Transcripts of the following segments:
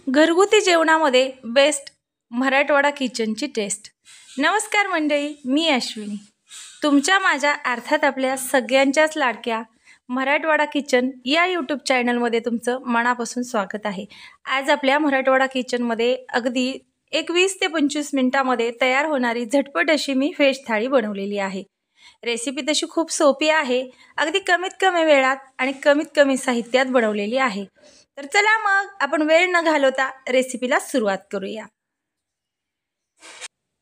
घरगुती जेवणामध्ये बेस्ट मराठवाडा किचनची टेस्ट। नमस्कार मंडळी, मी अश्विनी तुमच्या माझ्या अर्थात आपल्या सगळ्यांच्याच लाडक्या मराठवाडा किचन या यूट्यूब चॅनलमध्ये तुमचं मनापासून स्वागत आहे। आज आपल्या मराठवाडा किचनमध्ये अगदी 20 ते 25 मिनिटांमध्ये तयार होणारी झटपट अशी मी व्हेज थाळी बनवलेली आहे। रेसिपी तशी खूप सोपी आहे, अगदी कमीत कमी वेळात आणि कमीत कमी साहित्यात बनवलेली आहे। तर चला मग आपण वेळ न घालवता रेसिपीला सुरुवात करूया।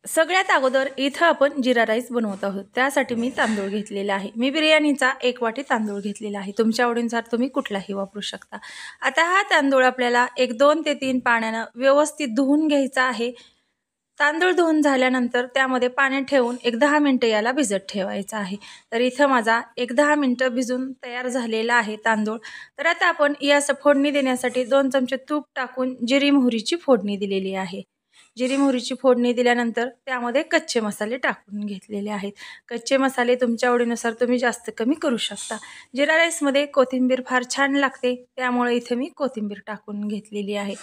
सगळ्यात अगोदर इथं आपण जिरा राईस बनवत आहोत। त्यासाठी मी तांदूळ घेतलेला आहे। मी बिर्याणीचा 1 वाटी तांदूळ घेतलेला आहे। तुमच्या आवडीनुसार तुम्ही कुठलाही वापरू शकता। आता हा तांदूळ आपल्याला 2 ते 3 पाण्याने व्यवस्थित धुवून घ्यायचा आहे। तांदूळ धुवून झाल्यानंतर त्यामध्ये पाणी ठेवून 10 मिनिटं याला भिजत ठेवायचा आहे। तर इथं माझा 10 मिनिटं भिजून तयार झालेला आहे तांदूळ। तर आता आपण यास फोडणी देण्यासाठी 2 चमचे तूप टाकून जिरी मोहरीची फोडणी दिलेली आहे। जिरी मोहरीची फोडणी दिल्यानंतर त्यामध्ये कच्चे मसाले टाकून घेतलेले आहेत। कच्चे मसाले तुमच्या आवडीनुसार तुम्ही जास्त कमी करू शकता। जिरा राईसमध्ये कोथिंबीर फार छान लागते, त्यामुळे इथे मी कोथिंबीर टाकून घेतलेली आहे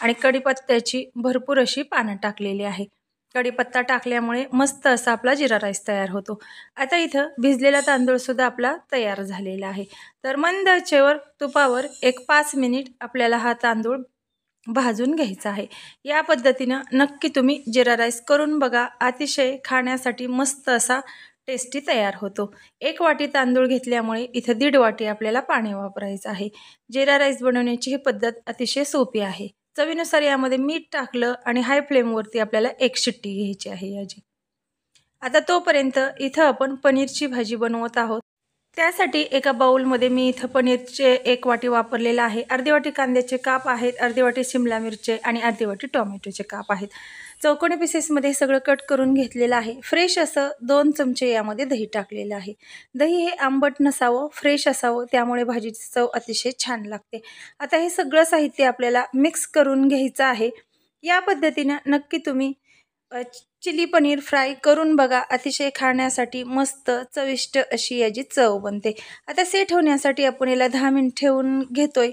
आणि कढीपत्त्याची भरपूर अशी पानं टाकलेली आहे। कढीपत्ता टाकल्यामुळे मस्त असा आपला जिरा राईस तयार होतो। आता इथं भिजलेला तांदूळ सुद्धा आपला तयार झालेला आहे। तर मंद आचेवर तुपावर 5 मिनिट आपल्याला हा तांदूळ भाजून घ्यायचा आहे। या पद्धतीने नक्की तुम्ही जिरा राईस करून बघा, अतिशय खाण्यासाठी मस्त असा टेस्टी तयार होतो। 1 वाटी तांदूळ घेतल्यामुळे इथे 1.5 वाटी आपल्याला पाणी वापरायचं आहे। जिरा राईस बनवण्याची ही पद्धत अतिशय सोपी आहे। चवीनुसार यामध्ये मीठ टाकलं आणि हाय फ्लेमवरती आपल्याला 1 शिट्टी घ्यायची आहे याची। आता तोपर्यंत इथं आपण पनीरची भाजी बनवत आहोत। त्यासाठी एका बाउलमध्ये मी इथं पनीरचे 1 वाटी वापरलेला आहे। अर्धी वाटी कांद्याचे काप आहेत, अर्धी वाटी शिमला मिरची आणि अर्धी वाटी टोमॅटोचे काप आहेत। चौकोनी पीसेसमध्ये सगळं कट करून घेतलेलं आहे। फ्रेश असं 2 चमचे यामध्ये दही टाकलेलं आहे। दही हे आंबट नसावं, फ्रेश असावं, त्यामुळे भाजीची चव अतिशय छान लागते। आता हे सगळं साहित्य आपल्याला मिक्स करून घ्यायचं आहे। या पद्धतीने नक्की तुम्ही चिली पनीर फ्राय करून बघा, अतिशय खाण्यासाठी मस्त चविष्ट अशी याची चव बनते। आता सेट होण्यासाठी आपण याला 10 मिनिट ठेवून घेतोय।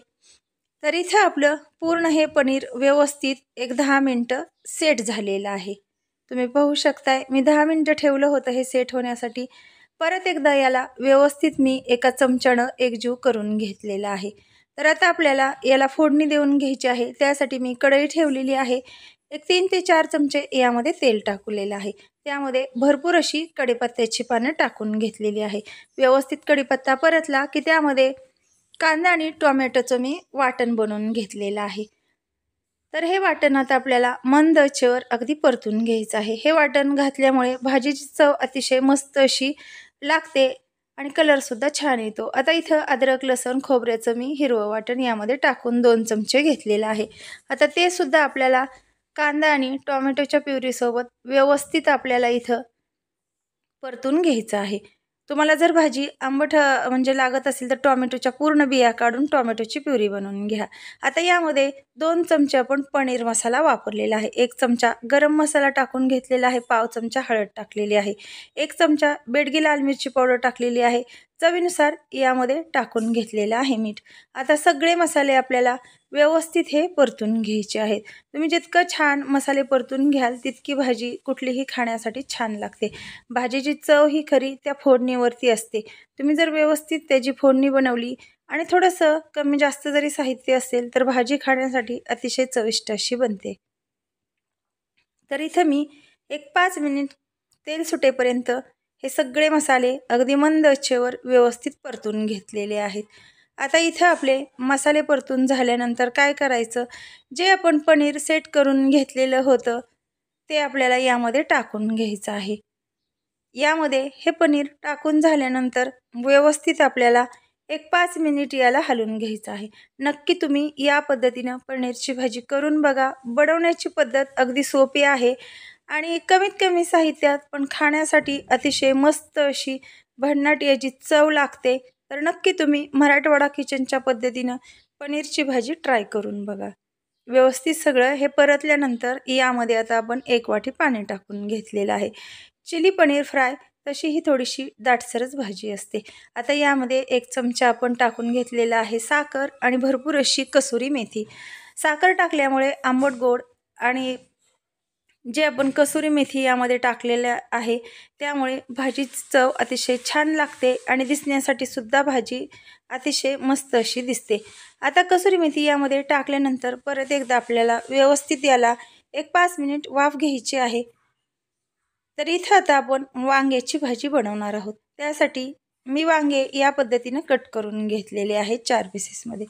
तर इथे आपलं पूर्ण हे पनीर व्यवस्थित 10 मिनिटं सेट झालेलं आहे। तुम्ही पाहू शकताय, मी 10 मिनिटं ठेवलं होतं हे सेट होण्यासाठी। परत एकदा याला व्यवस्थित मी एका चमच्यानं एकजीव करून घेतलेला आहे। तर आता आपल्याला याला फोडणी देऊन घ्यायची आहे। त्यासाठी मी कढई ठेवलेली आहे। 3 ते 4 चमचे यामध्ये तेल टाकलेलं आहे। त्यामध्ये भरपूर अशी कढीपत्त्याची पानं टाकून घेतलेली आहे। व्यवस्थित कढीपत्ता परतला की त्यामध्ये कांदा आणि टोमॅटोचं मी वाटण बनवून घेतलेलं आहे। तर हे वाटण आता आपल्याला मंद आचेवर अगदी परतून घ्यायचं आहे। हे वाटण घातल्यामुळे भाजीची चव अतिशय मस्त अशी लागते आणि कलर सुद्धा छान येतो। आता इथं अद्रक लसूण खोबऱ्याचं मी हिरवं वाटण यामध्ये टाकून 2 चमचे घेतलेलं आहे। आता ते सुद्धा आपल्याला कांदा आणि टोमॅटोच्या प्युरीसोबत व्यवस्थित आपल्याला इथं परतून घ्यायचं आहे। तुम्हाला जर भाजी आंबट म्हणजे लागत असेल तर टोमॅटोच्या पूर्ण बिया काढून टोमॅटोची प्युरी बनवून घ्या। आता यामध्ये 2 चमचे आपण पनीर मसाला वापरलेला आहे। 1 चमचा गरम मसाला टाकून घेतलेला आहे, पाव चमचा हळद टाकलेली आहे, 1 चमचा बेडगी लाल मिरची पावडर टाकलेली आहे, चवीनुसार यामध्ये टाकून घेतलेलं आहे मीठ। आता सगळे मसाले आपल्याला व्यवस्थित हे परतून घ्यायचे आहेत। तुम्ही जितकं छान मसाले परतून घ्याल तितकी भाजी कुठलीही खाण्यासाठी छान लागते। भाजीची चव ही खरी त्या फोडणीवरती असते। तुम्ही जर व्यवस्थित त्याची फोडणी बनवली आणि थोडंसं कमी जास्त जरी साहित्य असेल तर भाजी खाण्यासाठी अतिशय चविष्ट अशी बनते। तर इथं मी 5 मिनिट तेल सुटेपर्यंत हे सगळे मसाले अगदी मंद आचेवर व्यवस्थित परतून घेतलेले आहेत। आता इथं आपले मसाले परतून झाल्यानंतर काय करायचं, जे आपण पनीर सेट करून घेतलेलं होतं ते आपल्याला यामध्ये टाकून घ्यायचं आहे। यामध्ये हे पनीर टाकून झाल्यानंतर व्यवस्थित आपल्याला 5 मिनिट याला हलवून घ्यायचं आहे। नक्की तुम्ही या पद्धतीनं पनीरची भाजी करून बघा। बनवण्याची पद्धत अगदी सोपी आहे आणि कमीत कमी साहित्यात पण खाण्यासाठी अतिशय मस्त अशी भन्नाट याची चव लागते। तर नक्की तुम्ही मराठवाडा किचनच्या पद्धतीनं पनीरची भाजी ट्राय करून बघा। व्यवस्थित सगळं हे परतल्यानंतर यामध्ये आता आपण 1 वाटी पाणी टाकून घेतलेलं आहे। चिली पनीर फ्राय तशी ही थोडीशी दाटसरच भाजी असते. आता यामध्ये 1 चमचा आपण टाकून घेतलेला आहे साखर आणि भरपूर अशी कसुरी मेथी. साखर टाकल्यामुळे आंबट गोड आणि जे आपण कसुरी मेथी यामध्ये टाकलेल्या आहे त्यामुळे भाजीची चव अतिशय छान लागते आणि दिसण्यासाठी सुद्धा भाजी अतिशय मस्त अशी दिसते. आता कसुरी मेथी यामध्ये टाकल्यानंतर परत एकदा आपल्याला व्यवस्थित याला 5 मिनिट वाफ घ्यायची आहे. तर इथं आता आपण वांग्याची भाजी बनवणार आहोत. त्यासाठी मी वांगे या पद्धतीने कट करून घेतलेले आहेत 4 पीसेसमध्ये.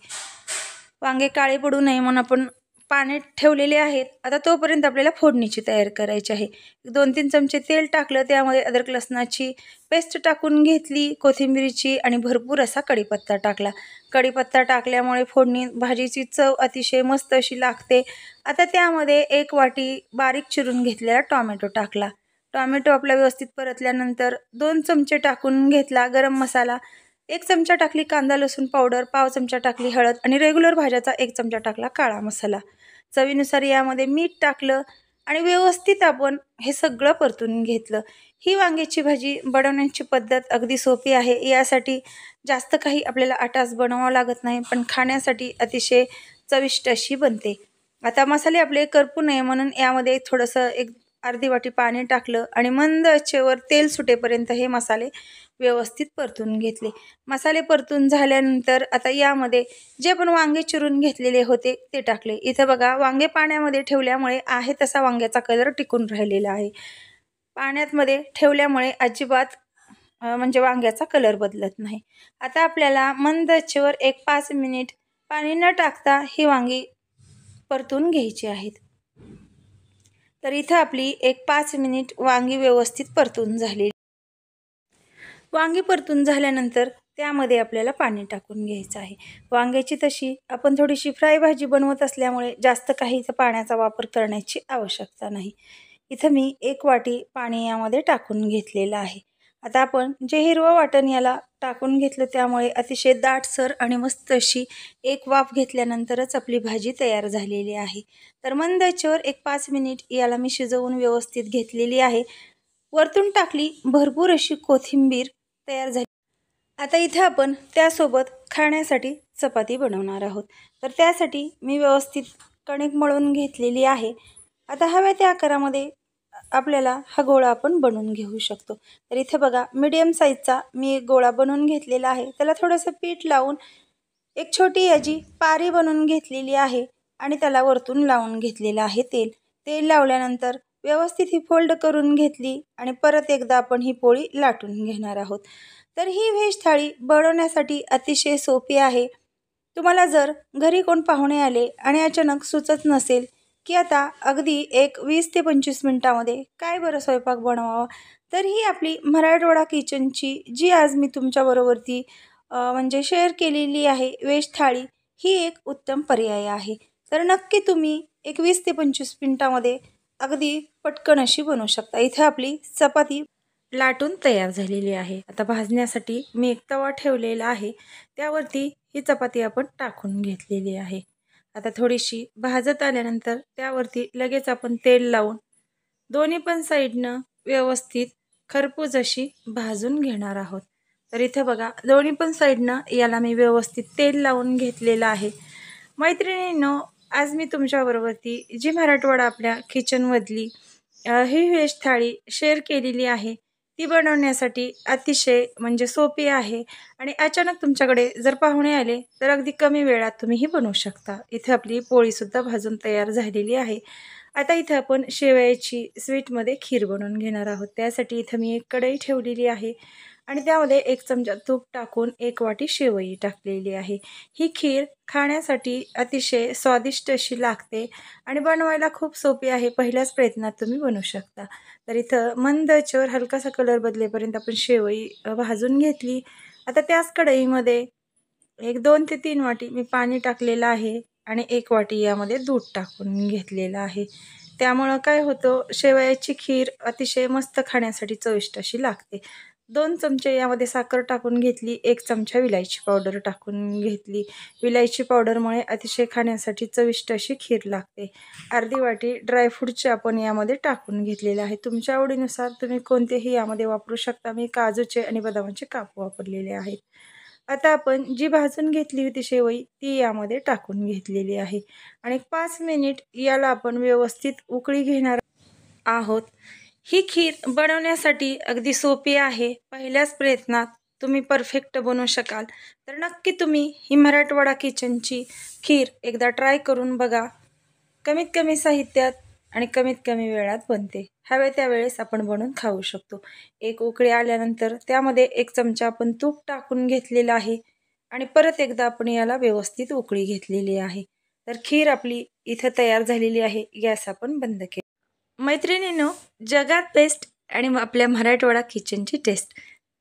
वांगे काळे पडू नये म्हणून आपण पाण्यात ठेवलेले आहेत. आता तोपर्यंत आपल्याला फोडणीची तयारी करायची आहे. 2-3 चमचे तेल टाकलं, त्यामध्ये अद्रक लसणाची पेस्ट टाकून घेतली, कोथिंबीरची आणि भरपूर असा कढीपत्ता टाकला. कढीपत्ता टाकल्यामुळे फोडणी भाजीची चव अतिशय मस्त अशी लागते. आता त्यामध्ये 1 वाटी बारीक चिरून घेतलेला टोमॅटो टाकला. टोमॅटो आपला व्यवस्थित परतल्यानंतर 2 चमचे टाकून घेतला गरम मसाला, 1 चमचा टाकली कांदा लसूण पावडर, पाव चमचा टाकली हळद आणि रेग्युलर भाज्याचा 1 चमचा टाकला काळा मसाला. चवीनुसार यामध्ये मीठ टाकलं आणि व्यवस्थित आपण हे सगळं परतून घेतलं. ही वांग्याची भाजी बनवण्याची पद्धत अगदी सोपी आहे. यासाठी जास्त काही आपल्याला आटास बनवावं लागत नाही, पण खाण्यासाठी अतिशय चविष्ट अशी बनते. आता मसाले आपले करपू नये म्हणून यामध्ये थोडंसं अर्धी वाटी पाणी टाकलं आणि मंद आचेवर तेल सुटेपर्यंत हे मसाले व्यवस्थित परतून घेतले. मसाले परतून झाल्यानंतर आता यामध्ये जे आपण वांगे चिरून घेतलेले होते ते टाकले. इथं बघा वांगे पाण्यामध्ये ठेवल्यामुळे आहे तसा वांग्याचा कलर टिकून राहिलेला आहे. पाण्यामध्ये ठेवल्यामुळे अजिबात म्हणजे वांग्याचा कलर बदलत नाही. आता आपल्याला मंद आचेवर 5 मिनिट पाणी न टाकता ही वांगी परतून घ्यायची आहेत. तर इथं आपली 5 मिनिट वांगी व्यवस्थित परतून झाली. वांगी परतून झाल्यानंतर त्यामध्ये आपल्याला पाणी टाकून घ्यायचं आहे. वांग्याची तशी आपण थोडीशी फ्राय भाजी बनवत असल्यामुळे जास्त काही पाण्याचा वापर करण्याची आवश्यकता नाही. इथं मी 1 वाटी पाणी यामध्ये टाकून घेतलेलं आहे. आता आपण जे हिरवं वाटण याला टाकून घेतलं त्यामुळे अतिशय दाटसर आणि मस्त अशी 1 वाफ घेतल्यानंतरच आपली भाजी तयार झालेली आहे. तर मंद आचेवर 5 मिनिट याला मी शिजवून व्यवस्थित घेतलेली आहे. वरतून टाकली भरपूर अशी कोथिंबीर तयार झाली. आता इथे आपण त्यासोबत खाण्यासाठी चपाती बनवणार आहोत. तर त्यासाठी मी व्यवस्थित कणिक मळून घेतलेली आहे. आता हव्या त्या आकारामध्ये आपल्याला हा गोळा आपण बनवून घेऊ शकतो. तर इथे बघा मीडियम साईजचा मी एक गोळा बनवून घेतलेला आहे. त्याला थोडंसं पीठ लावून एक छोटी याची पारी बनवून घेतलेली आहे आणि त्याला वरतून लावून घेतलेलं आहे तेल. तेल लावल्यानंतर व्यवस्थित ही फोल्ड करून घेतली आणि परत एकदा आपण ही पोळी लाटून घेणार आहोत. तर ही व्हेज थाळी बनवण्यासाठी अतिशय सोपी आहे. तुम्हाला जर घरी कोण पाहुणे आले आणि अचानक सुचत नसेल की आता अगदी 20 ते 25 मिनिटामध्ये काय बरं स्वयंपाक बनवावा, तर ही आपली मराठवाडा किचनची जी आज मी तुमच्याबरोबरती म्हणजे शेअर केलेली आहे व्हेज थाळी, ही एक उत्तम पर्याय आहे. तर नक्की तुम्ही 20 ते 25 मिनिटामध्ये अगदी पटकन अशी बनवू शकता. इथे आपली चपाती लाटून तयार झालेली आहे. आता भाजण्यासाठी मी एक तवा ठेवलेला आहे. त्यावरती ही चपाती आपण टाकून घेतलेली आहे. आता थोडीशी भाजत आल्यानंतर त्यावरती लगेच आपण तेल लावून दोन्ही पण साईडनं व्यवस्थित खरपूस अशी भाजून घेणार आहोत. तर इथे बघा दोन्ही पण साईडनं याला मी व्यवस्थित तेल लावून घेतलेलं आहे. मैत्रिणींनो, आज मी तुमच्याबरोबरती जी मराठवाडा आपल्या किचनमधली ही व्हेज थाळी शेअर केलेली आहे ती बनवण्यासाठी अतिशय म्हणजे सोपी आहे आणि अचानक तुमच्याकडे जर पाहुणे आले तर अगदी कमी वेळात तुम्ही ही बनवू शकता. इथे आपली पोळीसुद्धा भाजून तयार झालेली आहे. आता इथे आपण शेवयाची स्वीटमध्ये खीर बनवून घेणार आहोत. त्यासाठी इथं मी एक कढई ठेवलेली आहे आणि त्यामध्ये 1 चमचा तूप टाकून 1 वाटी शेवई टाकलेली आहे. ही खीर खाण्यासाठी अतिशय स्वादिष्ट अशी लागते आणि बनवायला खूप सोपी आहे. पहिल्याच प्रयत्नात तुम्ही बनवू शकता. तर इथं मंद आचेवर हलकासा कलर बदलेपर्यंत आपण शेवई भाजून घेतली. आता त्याच कढईमध्ये 2 ते 3 वाटी मी पाणी टाकलेलं आहे आणि 1 वाटी यामध्ये दूध टाकून घेतलेलं आहे. त्यामुळं काय होतं, शेवयाची खीर अतिशय मस्त खाण्यासाठी चविष्ट अशी लागते. 2 चमचे यामध्ये साखर टाकून घेतली, 1 चमचा विलायची पावडर टाकून घेतली. विलायची पावडरमुळे अतिशय खाण्यासाठी चविष्ट अशी खीर लागते. अर्धी वाटी ड्रायफ्रूटचे आपण यामध्ये टाकून घेतलेले आहे. तुमच्या आवडीनुसार तुम्ही कोणतेही यामध्ये वापरू शकता. मी काजूचे आणि बदामाचे काप वापरलेले आहेत. आता आपण जी भाजून घेतली होती शेवई ती यामध्ये टाकून घेतलेली आहे आणि 5 मिनिट याला आपण व्यवस्थित उकळी घेणार आहोत. ही खीर बनवण्यासाठी अगदी सोपी आहे. पहिल्याच प्रयत्नात तुम्ही परफेक्ट बनवू शकाल. तर नक्की तुम्ही ही मराठवाडा किचनची खीर एकदा ट्राय करून बघा. कमीत कमी साहित्यात आणि कमीत कमी वेळात बनते. हवे त्यावेळेस आपण बनवून खाऊ शकतो. एक उकळी आल्यानंतर त्यामध्ये 1 चमचा आपण तूप टाकून घेतलेलं आहे आणि परत एकदा आपण याला व्यवस्थित उकळी घेतलेली आहे. तर खीर आपली इथं तयार झालेली आहे. गॅस आपण बंद केला. मैत्रिणींनो, जगात बेस्ट आणि आपल्या मराठवाडा किचनची टेस्ट.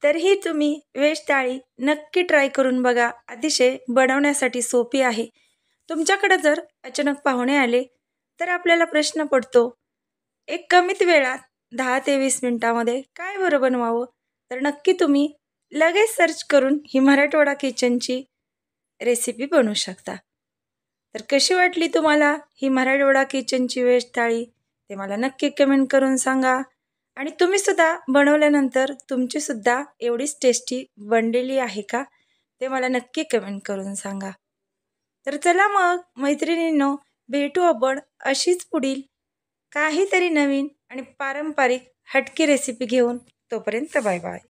तर ही तुम्ही व्हेज थाळी नक्की ट्राय करून बघा. अतिशय बनवण्यासाठी सोपी आहे. तुमच्याकडे जर अचानक पाहुणे आले तर आपल्याला प्रश्न पडतो, एक कमीत वेळात 10 ते 20 मिनिटामध्ये काय बरं बनवावं? तर नक्की तुम्ही लगेच सर्च करून ही मराठवाडा किचनची रेसिपी बनवू शकता. तर कशी वाटली तुम्हाला ही मराठवाडा किचनची व्हेज थाळी? ते मला नक्की कमेंट करून सांगा. आणि तुम्हीसुद्धा बनवल्यानंतर तुमचीसुद्धा एवढीच टेस्टी बनलेली आहे का? ते मला नक्की कमेंट करून सांगा. तर चला मग मैत्रिणींनो, भेटू आपण अशीच पुढील काहीतरी नवीन आणि पारंपरिक हटकी रेसिपी घेऊन. तोपर्यंत बाय बाय.